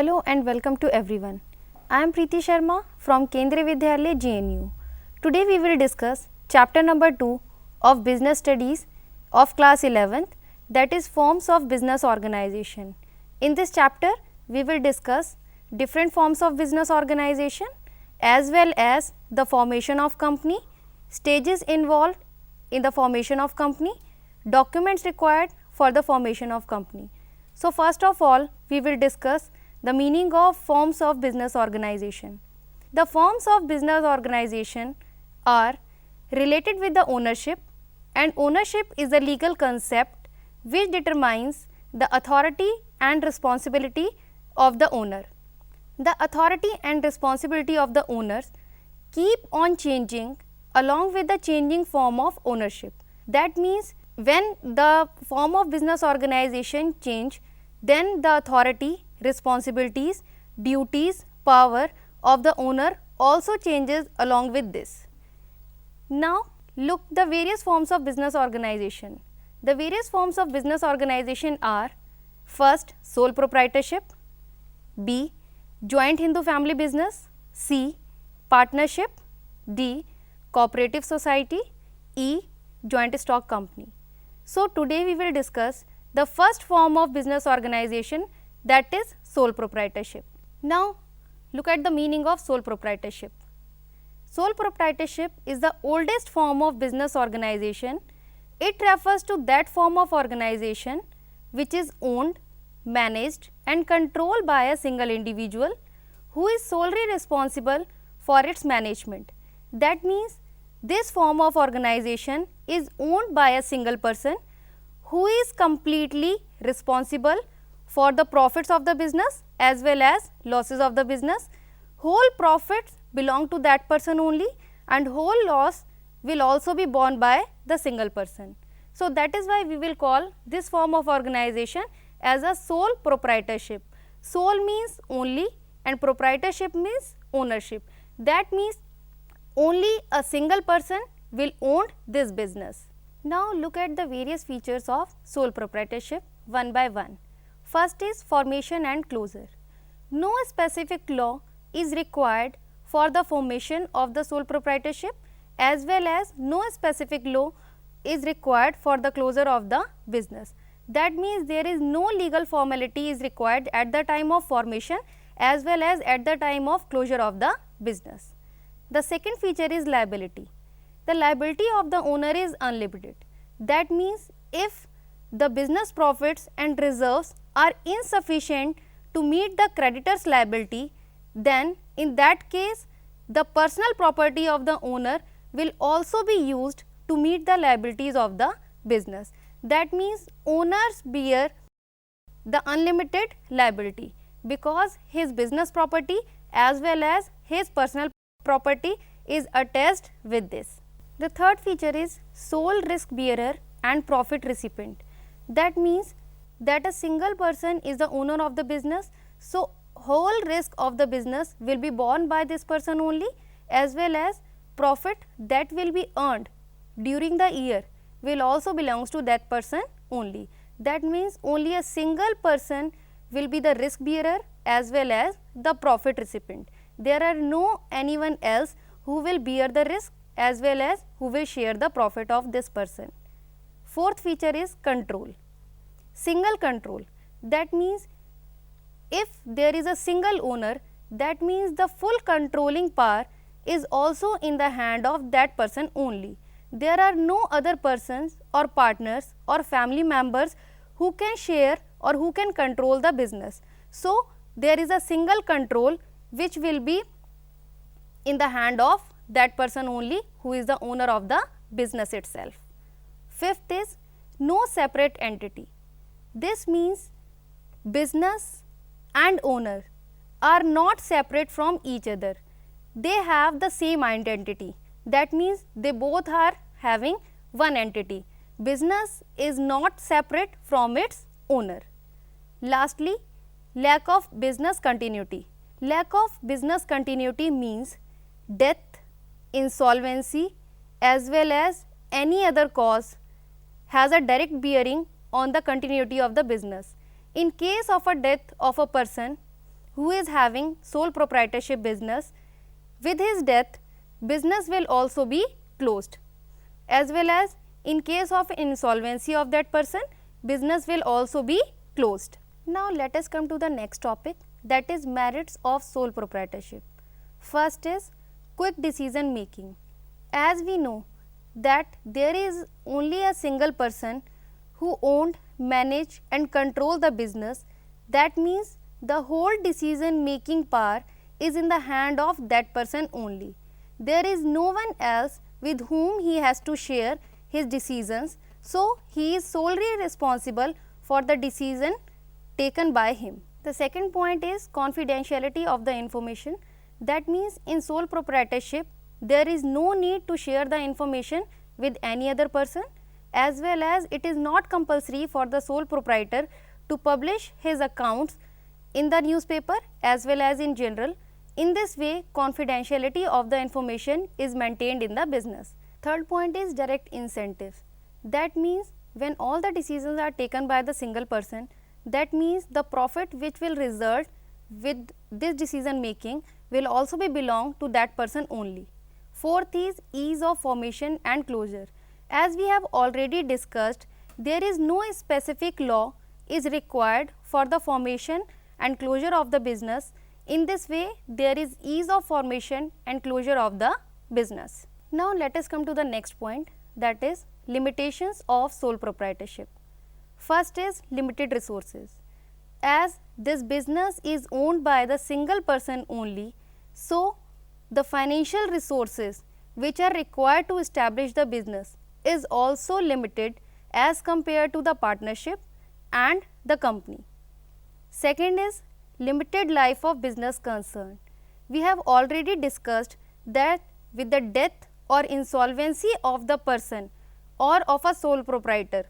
Hello and welcome to everyone. I am Preeti Sharma from Kendriya Vidyalaya JNU. Today we will discuss chapter number 2 of Business Studies of class 11th, that is forms of business organization. In this chapter we will discuss different forms of business organization as well as the formation of company, stages involved in the formation of company, documents required for the formation of company. So first of all we will discuss the meaning of forms of business organization. The forms of business organization are related with the ownership, and ownership is a legal concept which determines the authority and responsibility of the owner. The authority and responsibility of the owners keep on changing along with the changing form of ownership. That means when the form of business organization change, then the authority, responsibilities, duties, power of the owner also changes along with this. Now look the various forms of business organization. The various forms of business organization are: first, sole proprietorship; B, joint Hindu family business; C, partnership; D, cooperative society; E, joint stock company. So today we will discuss the first form of business organization, that is sole proprietorship. Now look at the meaning of sole proprietorship. Sole proprietorship is the oldest form of business organization. It refers to that form of organization which is owned, managed and controlled by a single individual who is solely responsible for its management. That means this form of organization is owned by a single person who is completely responsible for the profits of the business as well as losses of the business. Whole profits belong to that person only, and whole loss will also be borne by the single person. So that is why we will call this form of organization as a sole proprietorship. Sole means only and proprietorship means ownership. That means only a single person will own this business. Now look at the various features of sole proprietorship one by one. First is formation and closure. No specific law is required for the formation of the sole proprietorship, as well as no specific law is required for the closure of the business. That means there is no legal formality is required at the time of formation as well as at the time of closure of the business. The second feature is liability. The liability of the owner is unlimited. That means if the business profits and reserves are insufficient to meet the creditor's liability, then in that case the personal property of the owner will also be used to meet the liabilities of the business. That means owners bear the unlimited liability because his business property as well as his personal property is attached with this. The third feature is sole risk bearer and profit recipient. That means that a single person is the owner of the business, so whole risk of the business will be borne by this person only, as well as profit that will be earned during the year will also belongs to that person only. That means only a single person will be the risk bearer as well as the profit recipient. There are no anyone else who will bear the risk as well as who will share the profit of this person. Fourth feature is control. Single control. That means if there is a single owner, that means the full controlling power is also in the hand of that person only. There are no other persons or partners or family members who can share or who can control the business. So there is a single control which will be in the hand of that person only who is the owner of the business itself. Fifth is no separate entity. This means business and owner are not separate from each other. They have the same identity. That means they both are having one entity. Business is not separate from its owner. Lastly, lack of business continuity. Lack of business continuity means death, insolvency as well as any other cause has a direct bearing on the continuity of the business. In case of a death of a person who is having sole proprietorship business, with his death, business will also be closed, as well as in case of insolvency of that person, business will also be closed. Now let us come to the next topic, that is merits of sole proprietorship. First is quick decision making. As we know that there is only a single person who owned, manage and control the business, that means the whole decision making power is in the hand of that person only. There is no one else with whom he has to share his decisions, so he is solely responsible for the decision taken by him. The second point is confidentiality of the information. That means in sole proprietorship, there is no need to share the information with any other person, as well as it is not compulsory for the sole proprietor to publish his accounts in the newspaper as well as in general. In this way, confidentiality of the information is maintained in the business. Third point is direct incentives. That means when all the decisions are taken by the single person, that means the profit which will result with this decision making will also be belong to that person only. Fourth is ease of formation and closure. As we have already discussed, there is no specific law is required for the formation and closure of the business. In this way, there is ease of formation and closure of the business. Now let us come to the next point, that is limitations of sole proprietorship. First is limited resources. As this business is owned by the single person only, so the financial resources which are required to establish the business is also limited as compared to the partnership and the company. Second is limited life of business concern. We have already discussed that with the death or insolvency of the person or of a sole proprietor,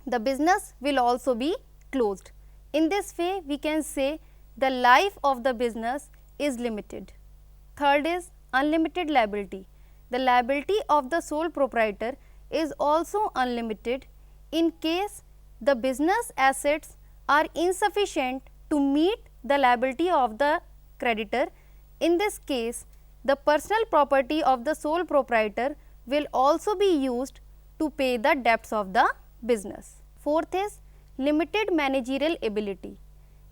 the business will also be closed. In this way, we can say the life of the business is limited. Third is unlimited liability. The liability of the sole proprietor is also unlimited in case the business assets are insufficient to meet the liability of the creditor. In this case, the personal property of the sole proprietor will also be used to pay the debts of the business. Fourth is limited managerial ability.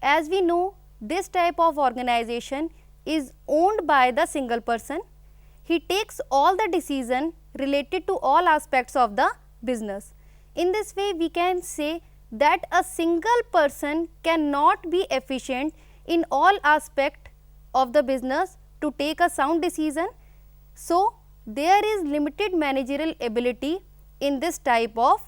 As we know, this type of organization is owned by the single person. He takes all the decision related to all aspects of the business. In this way, we can say that a single person cannot be efficient in all aspects of the business to take a sound decision. So, there is limited managerial ability in this type of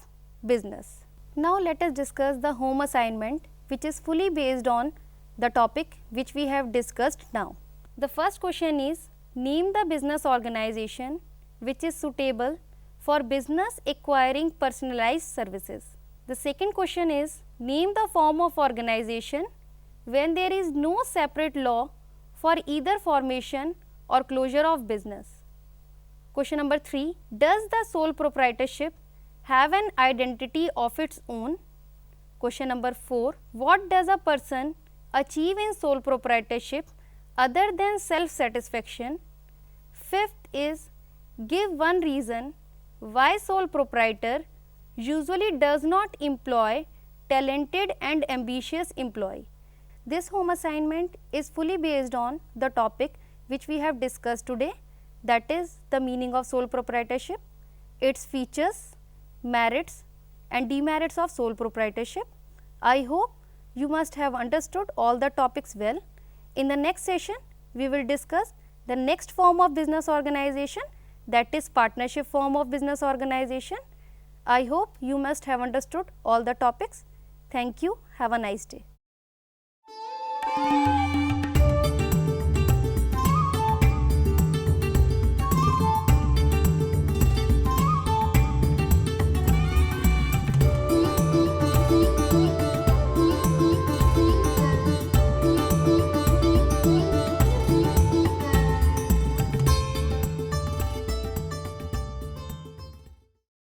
business. Now, let us discuss the home assignment, which is fully based on the topic which we have discussed now. The first question is, name the business organization which is suitable for business acquiring personalized services. The second question is, name the form of organization when there is no separate law for either formation or closure of business. Question number 3, does the sole proprietorship have an identity of its own? Question number 4, what does a person achieve in sole proprietorship other than self-satisfaction? Fifth is, give one reason why sole proprietor usually does not employ talented and ambitious employee. This home assignment is fully based on the topic which we have discussed today, that is the meaning of sole proprietorship, its features, merits and demerits of sole proprietorship. I hope you must have understood all the topics well. In the next session, we will discuss the next form of business organization, that is partnership form of business organization. I hope you must have understood all the topics. Thank you. Have a nice day.